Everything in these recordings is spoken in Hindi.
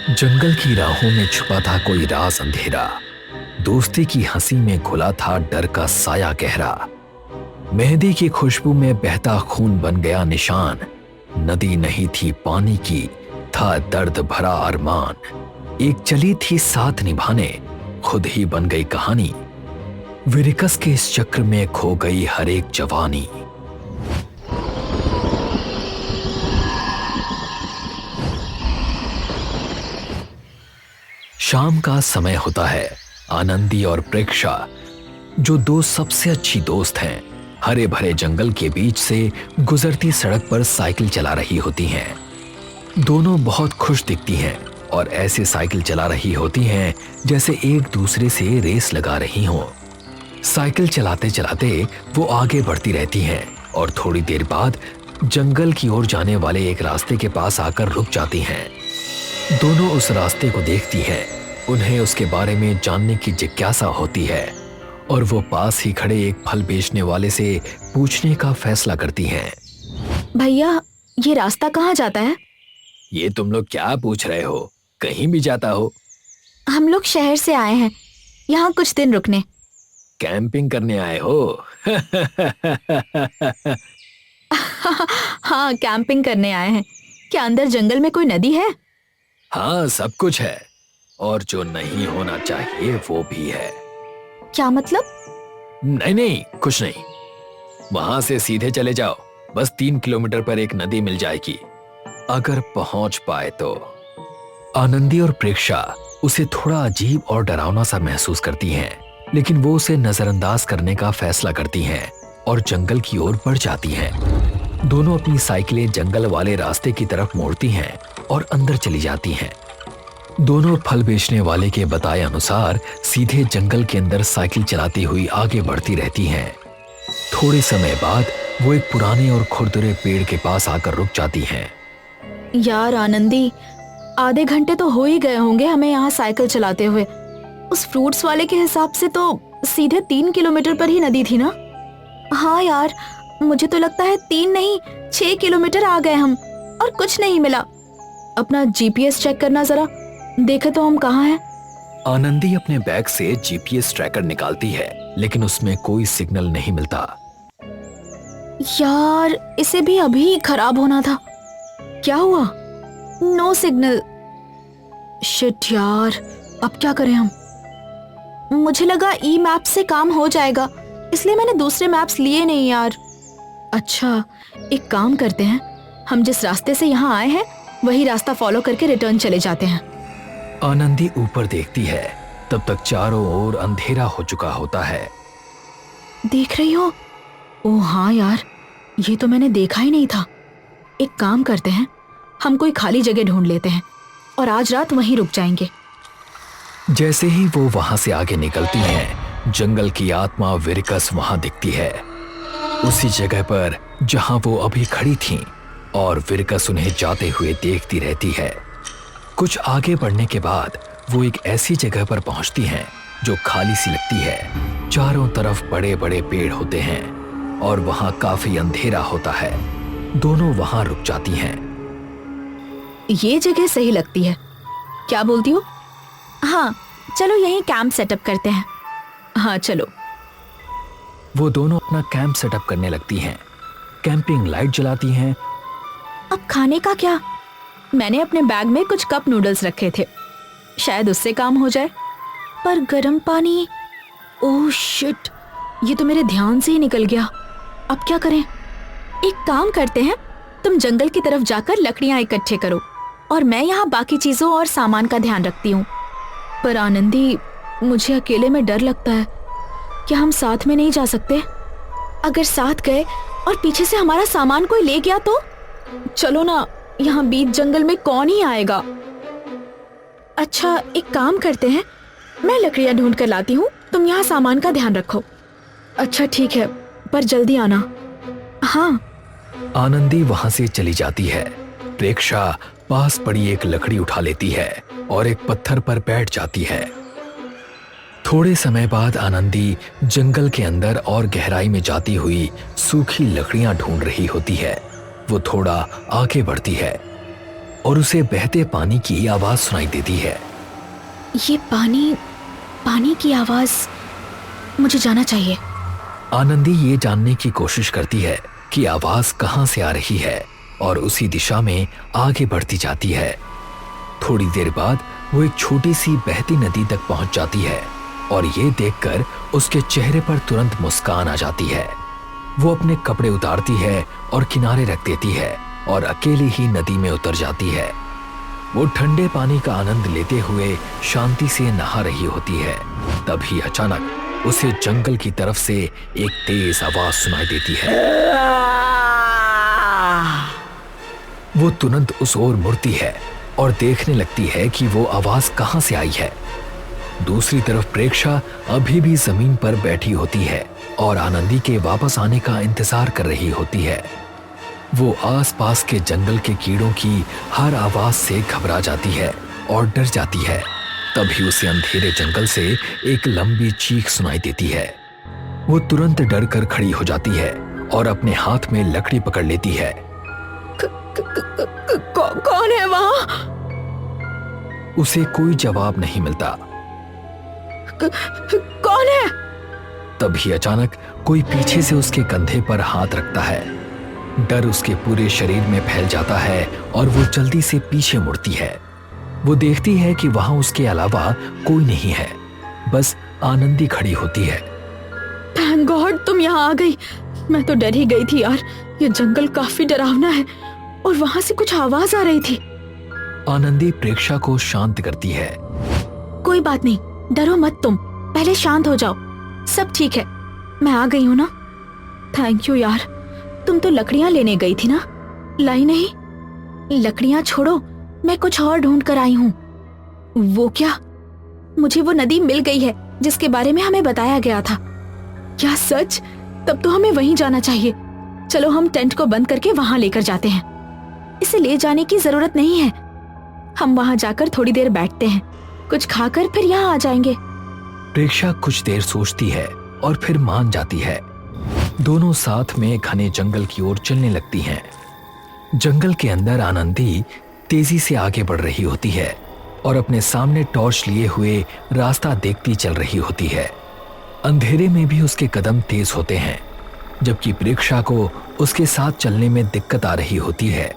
जंगल की राहों में छुपा था कोई राज अंधेरा। दोस्ती की हंसी में घुला था डर का साया गहरा। मेहंदी की खुशबू में बहता खून बन गया निशान। नदी नहीं थी पानी की, था दर्द भरा अरमान। एक चली थी साथ निभाने, खुद ही बन गई कहानी। विरिकस के इस चक्र में खो गई हर एक जवानी। शाम का समय होता है। आनंदी और प्रेक्षा, जो दो सबसे अच्छी दोस्त हैं, हरे भरे जंगल के बीच से गुजरती सड़क पर साइकिल चला रही होती हैं। दोनों बहुत खुश दिखती हैं और ऐसे साइकिल चला रही होती हैं जैसे एक दूसरे से रेस लगा रही हों। साइकिल चलाते चलाते वो आगे बढ़ती रहती हैं और थोड़ी देर बाद जंगल की ओर जाने वाले एक रास्ते के पास आकर रुक जाती हैं। दोनों उस रास्ते को देखती हैं। उन्हें उसके बारे में जानने की जिज्ञासा होती है और वो पास ही खड़े एक फल बेचने वाले से पूछने का फैसला करती हैं। भैया, ये रास्ता कहाँ जाता है? ये तुम लोग क्या पूछ रहे हो? कहीं भी जाता हो? हम लोग शहर से आए हैं, यहाँ कुछ दिन रुकने। कैंपिंग करने आए हो? हाँ, कैंपिंग करने आए हैं। क्या अंदर जंगल में कोई नदी है? हाँ, सब कुछ है और जो नहीं होना चाहिए वो भी है। क्या मतलब? नहीं नहीं, कुछ नहीं। वहां से सीधे चले जाओ, बस 3 किलोमीटर पर एक नदी मिल जाएगी, अगर पहुंच पाए तो। आनंदी और प्रेक्षा उसे थोड़ा अजीब और डरावना सा महसूस करती हैं, लेकिन वो उसे नजरअंदाज करने का फैसला करती हैं और जंगल की ओर बढ़ जाती हैं। दोनों अपनी साइकिलें जंगल वाले रास्ते की तरफ मोड़ती हैं और अंदर चली जाती हैं। दोनों फल बेचने वाले के बताए अनुसार सीधे जंगल के अंदर साइकिल चलाती हुई आगे बढ़ती रहती हैं। थोड़े समय बाद वो एक पुराने और खुरदुरे पेड़ के पास आकर रुक जाती हैं। यार आनंदी, आधे घंटे तो हो ही गए होंगे हमें यहाँ साइकिल चलाते हुए। उस फ्रूट्स वाले के हिसाब से तो सीधे 3 किलोमीटर पर ही नदी थी ना? हाँ यार, मुझे तो लगता है 3 नहीं 6 किलोमीटर आ गए हम और कुछ नहीं मिला। अपना जीपीएस चेक करना जरा, देखे तो हम कहाँ हैं। आनंदी अपने बैग से जीपीएस ट्रैकर निकालती है, लेकिन उसमें कोई सिग्नल नहीं मिलता। यार, इसे भी अभी खराब होना था। क्या हुआ? No signal. शिट यार, अब क्या करें हम? मुझे लगा ई मैप से काम हो जाएगा, इसलिए मैंने दूसरे मैप्स लिए नहीं यार। अच्छा, एक काम करते हैं, हम जिस रास्ते से यहाँ आए हैं वही रास्ता फॉलो करके रिटर्न चले जाते हैं। आनंदी ऊपर देखती है, तब तक चारों ओर अंधेरा हो चुका होता है। देख रही हो? ओह हाँ यार, ये तो मैंने देखा ही नहीं था। एक काम करते हैं, हम कोई खाली जगह ढूंढ लेते हैं और आज रात वहीं रुक जाएंगे। जैसे ही वो वहां से आगे निकलती हैं, जंगल की आत्मा विरिकस वहां दिखती है, उसी जगह पर जहां वो अभी खड़ी थीं, और विरिकस उन्हें जाते हुए देखती रहती है। कुछ आगे बढ़ने के बाद वो एक ऐसी जगह पर पहुंचती हैं जो खाली सी लगती है। चारों तरफ बड़े बड़े पेड़ होते हैं और वहां काफी अंधेरा होता है। दोनों वहां रुक जाती हैं। ये जगह सही लगती है, क्या बोलती हो? हाँ चलो, यहीं कैंप सेटअप करते हैं। हाँ चलो। वो दोनों अपना कैंप सेटअप करने लगती हैं। कैंपिंग लाइट जलाती हैं। अब खाने का क्या? मैंने अपने बैग में कुछ कप नूडल्स रखे थे, शायद उससे काम हो जाए। पर गर्म पानी, ओह शिट, ये तो मेरे ध्यान से ही निकल गया। अब क्या करें? एक काम करते हैं, तुम जंगल की तरफ जाकर लकड़ियां इकट्ठे करो और मैं यहाँ बाकी चीजों और सामान का ध्यान रखती हूँ। पर आनंदी, मुझे अकेले में डर लगता है। क्या हम साथ में नहीं जा सकते? अगर साथ गए और पीछे से हमारा सामान कोई ले गया तो? चलो ना, यहाँ बीच जंगल में कौन ही आएगा। अच्छा, एक काम करते हैं, मैं लकड़ियां ढूंढ कर लाती हूँ, तुम यहाँ सामान का ध्यान रखो। अच्छा ठीक है, पर जल्दी आना। हाँ। आनंदी वहां से चली जाती है। प्रेक्षा पास पड़ी एक लकड़ी उठा लेती है और एक पत्थर पर बैठ जाती है। थोड़े समय बाद आनंदी जंगल के अंदर और गहराई में जाती हुई सूखी लकड़ियां ढूंढ रही होती है। वो थोड़ा आगे बढ़ती है और उसे बहते पानी की आवाज सुनाई देती है। ये पानी की आवाज, मुझे जाना चाहिए। आनंदी ये जानने की कोशिश करती है कि आवाज कहां से आ रही है और उसी दिशा में आगे बढ़ती जाती है। थोड़ी देर बाद वो एक छोटी सी बहती नदी तक पहुंच जाती है और ये देखकर उसके चेहरे पर तुरंत मुस्कान आ जाती है। वो अपने कपड़े उतारती है और किनारे रख देती है और अकेली ही नदी में उतर जाती है। वो ठंडे पानी का आनंद लेते हुए शांति से नहा रही होती है। तभी अचानक उसे जंगल की तरफ से एक तेज आवाज सुनाई देती है। वो तुरंत उस ओर मुड़ती है और देखने लगती है कि वो आवाज कहां से आई है। दूसरी तरफ प्रेक्षा अभी भी जमीन पर बैठी होती है और आनंदी के वापस आने का इंतजार कर रही होती है। वो आसपास के जंगल के कीड़ों की हर आवाज से घबरा जाती है और डर जाती है। तभी उसे अंधेरे जंगल से एक लंबी चीख सुनाई देती है। वो तुरंत डर कर खड़ी हो जाती है और अपने हाथ में लकड़ी पकड़ लेती है। कौन है वहां? उसे कोई जवाब नहीं मिलता। कौन है? तभी अचानक कोई पीछे से उसके कंधे पर हाथ रखता है। डर उसके पूरे शरीर में फैल जाता है और वो जल्दी से पीछे मुड़ती है। वो देखती है कि वहां उसके अलावा कोई नहीं है, बस आनंदी खड़ी होती है। थैंक गॉड तुम यहाँ आ गई। मैं तो डर ही गई थी यार, ये जंगल काफी डरावना है और वहां से कुछ आवाज आ रही थी। आनंदी प्रेक्षा को शांत करती है। कोई बात नहीं, डरो मत तुम, पहले शांत हो जाओ, सब ठीक है, मैं आ गई हूँ ना। थैंक यू यार, तुम तो लकड़ियां लेने गई थी ना, लाई नहीं? लकड़ियां छोड़ो, मैं कुछ और ढूंढ कर आई हूँ। वो क्या? मुझे वो नदी मिल गई है जिसके बारे में हमें बताया गया था। क्या सच? तब तो हमें वहीं जाना चाहिए। चलो हम टेंट को बंद करके वहां लेकर जाते हैं। इसे ले जाने की जरूरत नहीं है, हम वहां जाकर थोड़ी देर बैठते हैं, कुछ खाकर फिर यहाँ आ जाएंगे। प्रेक्षा कुछ देर सोचती है और फिर मान जाती है। दोनों साथ में घने जंगल की ओर चलने लगती हैं। जंगल के अंदर आनंदी तेजी से आगे बढ़ रही होती है और अपने सामने टॉर्च लिए हुए रास्ता देखती चल रही होती है। अंधेरे में भी उसके कदम तेज होते हैं, जबकि प्रेक्षा को उसके साथ चलने में दिक्कत आ रही होती है।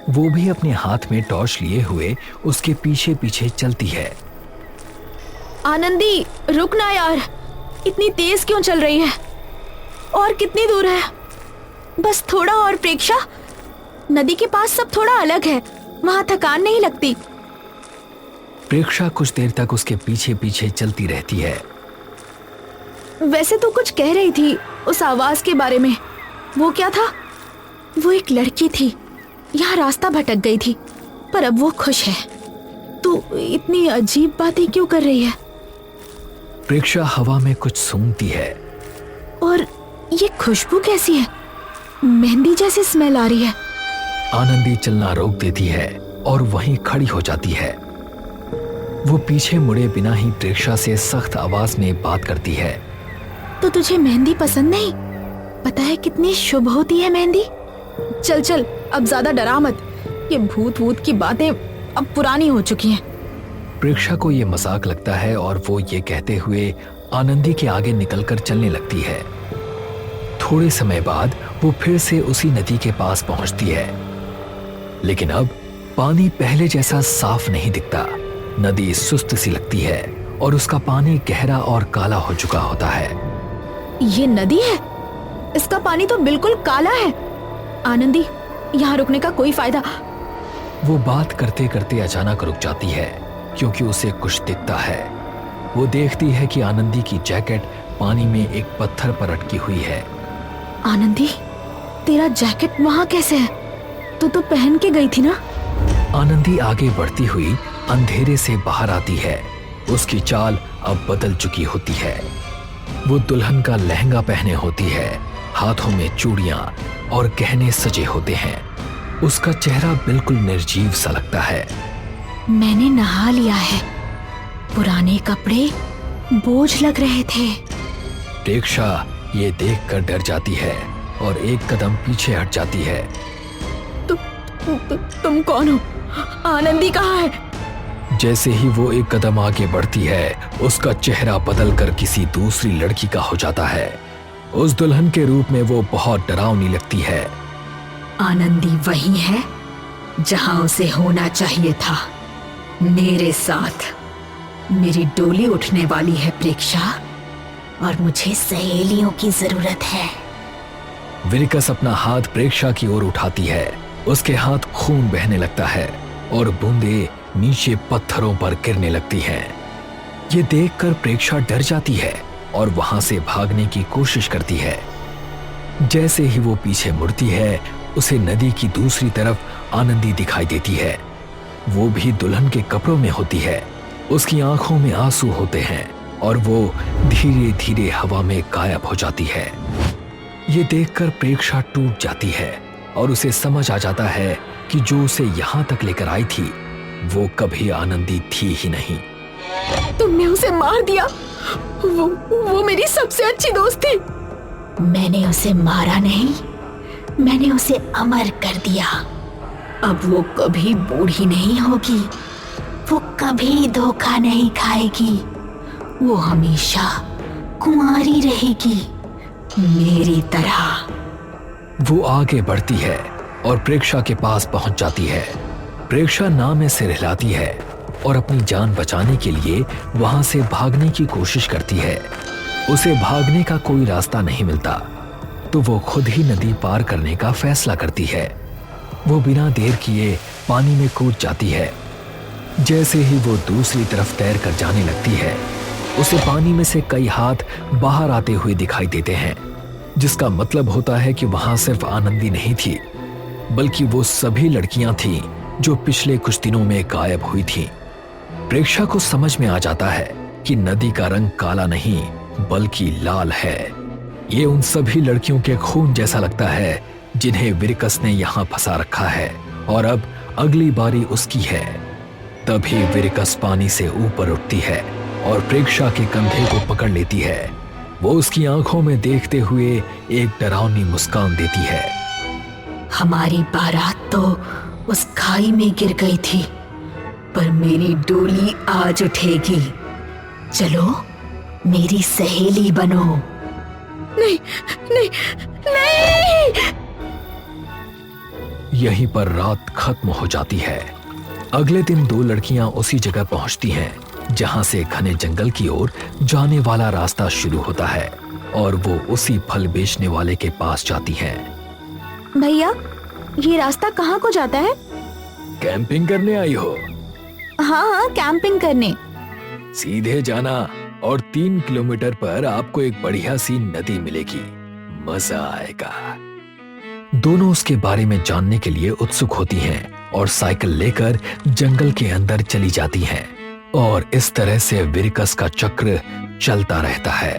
वो भी अपने हाथ में टॉर्च लिए हुए उसके पीछे पीछे चलती है। आनंदी रुकना यार, इतनी तेज क्यों चल रही है? और कितनी दूर है? बस थोड़ा और प्रेक्षा, नदी के पास सब थोड़ा अलग है, वहां थकान नहीं लगती। प्रेक्षा कुछ देर तक उसके पीछे पीछे चलती रहती है। वैसे तो कुछ कह रही थी उस आवाज के बारे में, वो क्या था? वो एक लड़की थी, यहाँ रास्ता भटक गई थी, पर अब वो खुश है। तो इतनी अजीब बातें क्यों कर रही है? प्रेक्षा हवा में कुछ सूंघती है। और ये खुशबू कैसी है? मेहंदी जैसी स्मेल आ रही है। आनंदी चलना रोक देती है और वहीं खड़ी हो जाती है। वो पीछे मुड़े बिना ही प्रेक्षा से सख्त आवाज में बात करती है। तो तुझे मेहंदी पसंद नहीं? पता है कितनी शुभ होती है मेहंदी। चल चल, अब ज्यादा डरा मत, ये भूत वूत की बातें अब पुरानी हो चुकी हैं। प्रेक्षा को ये मजाक लगता है और वो ये कहते हुए आनंदी के आगे निकलकर चलने लगती है। थोड़े समय बाद वो फिर से उसी नदी के पास पहुंचती है, लेकिन अब पानी पहले जैसा साफ नहीं दिखता। नदी सुस्त सी लगती है और उसका पानी गहरा और काला हो चुका होता है। ये नदी है? इसका पानी तो बिल्कुल काला है। आनंदी, यहाँ रुकने का कोई फायदा? वो बात करते करते अचानक रुक जाती है क्योंकि उसे कुछ दिखता है। वो देखती है कि आनंदी की जैकेट पानी में एक पत्थर पर अटकी हुई है। आनंदी, तेरा जैकेट वहां कैसे है? तू तो पहन के गई थी ना? आनंदी आगे बढ़ती हुई अंधेरे से बाहर आती है। उसकी चाल अब बदल चुकी होती है। वो दुल्हन का लहंगा पहने होती है, हाथों में चूड़ियां और गहने सजे होते हैं। उसका चेहरा बिल्कुल निर्जीव सा लगता है। मैंने नहा लिया है, पुराने कपड़े बोझ लग रहे थे। प्रेक्षा ये देखकर डर जाती है और एक कदम पीछे हट जाती है। तुम कौन हो? आनंदी कहाँ है? जैसे ही वो एक कदम आगे बढ़ती है, उसका चेहरा बदलकर किसी दूसरी लड़की का हो जाता है। उस दुल्हन के रूप में वो बहुत डरावनी लगती है। आनंदी वही है जहां उसे होना चाहिए था, मेरे साथ। मेरी डोली उठने वाली है प्रेक्षा, और मुझे सहेलियों की जरूरत है। विरकस अपना हाथ प्रेक्षा की ओर उठाती है। उसके हाथ खून बहने लगता है और बूंदे नीचे पत्थरों पर गिरने लगती हैं। ये देखकर प्रेक्षा डर जाती है और वहां से भागने की कोशिश करती है। जैसे ही वो पीछे मुड़ती है, उसे नदी की दूसरी तरफ आनंदी दिखाई देती है। वो भी दुल्हन के कपड़ों में होती है। उसकी आंखों में आंसू होते हैं और वो धीरे धीरे हवा में गायब हो जाती है। ये देखकर प्रेक्षा टूट जाती है और उसे समझ आ जाता है कि जो उसे यहाँ तक लेकर आई थी, वो कभी आनंदी थी ही नहीं। तुमने उसे मार दिया। वो मेरी सबसे अच्छी दोस्त थी। मैंने उसे मारा नहीं, मैंने उसे अमर कर दिया। अब वो कभी बूढ़ी नहीं होगी, वो कभी धोखा नहीं खाएगी, वो हमेशा कुंवारी रहेगी, मेरी तरह। वो आगे बढ़ती है और प्रेक्षा के पास पहुंच जाती है। प्रेक्षा नाव में सिर हिलाती है और अपनी जान बचाने के लिए वहां से भागने की कोशिश करती है। उसे भागने का कोई रास्ता नहीं मिलता, तो वो खुद ही नदी पार करने का फैसला करती है। वो बिना देर किए पानी में कूद जाती है। जैसे ही वो दूसरी तरफ तैर कर जाने लगती है, उसे पानी में से कई हाथ बाहर आते हुए दिखाई देते हैं, जिसका मतलब होता है कि वहां सिर्फ आनंदी नहीं थी, बल्कि वो सभी लड़कियां थीं जो पिछले कुछ दिनों में गायब हुई थीं। प्रेक्षा को समझ में आ जाता है कि नदी का रंग काला नहीं बल्कि लाल है। ये उन सभी लड़कियों के खून जैसा लगता है जिन्हें विरकस ने यहाँ फंसा रखा है, और अब अगली बारी उसकी है। तभी विरकस पानी से ऊपर उठती है और प्रेक्षा के कंधे को पकड़ लेती है। वो उसकी आंखों में देखते हुए एक डरावनी मुस्कान देती है। हमारी बारात तो उस खाई में गिर गई थी, पर मेरी डोली आज उठेगी। चलो मेरी सहेली बनो। नहीं नहीं नहीं। यहीं पर रात खत्म हो जाती है। अगले दिन दो लड़कियां उसी जगह पहुंचती हैं जहां से घने जंगल की ओर जाने वाला रास्ता शुरू होता है, और वो उसी फल बेचने वाले के पास जाती हैं। भैया, ये रास्ता कहाँ को जाता है? कैंपिंग करने आई हो? हाँ, कैंपिंग करने। सीधे जाना और 3 किलोमीटर पर आपको एक बढ़िया सी नदी मिलेगी, मजा आएगा। दोनों उसके बारे में जानने के लिए उत्सुक होती हैं और साइकिल लेकर जंगल के अंदर चली जाती हैं, और इस तरह से विरकस का चक्र चलता रहता है।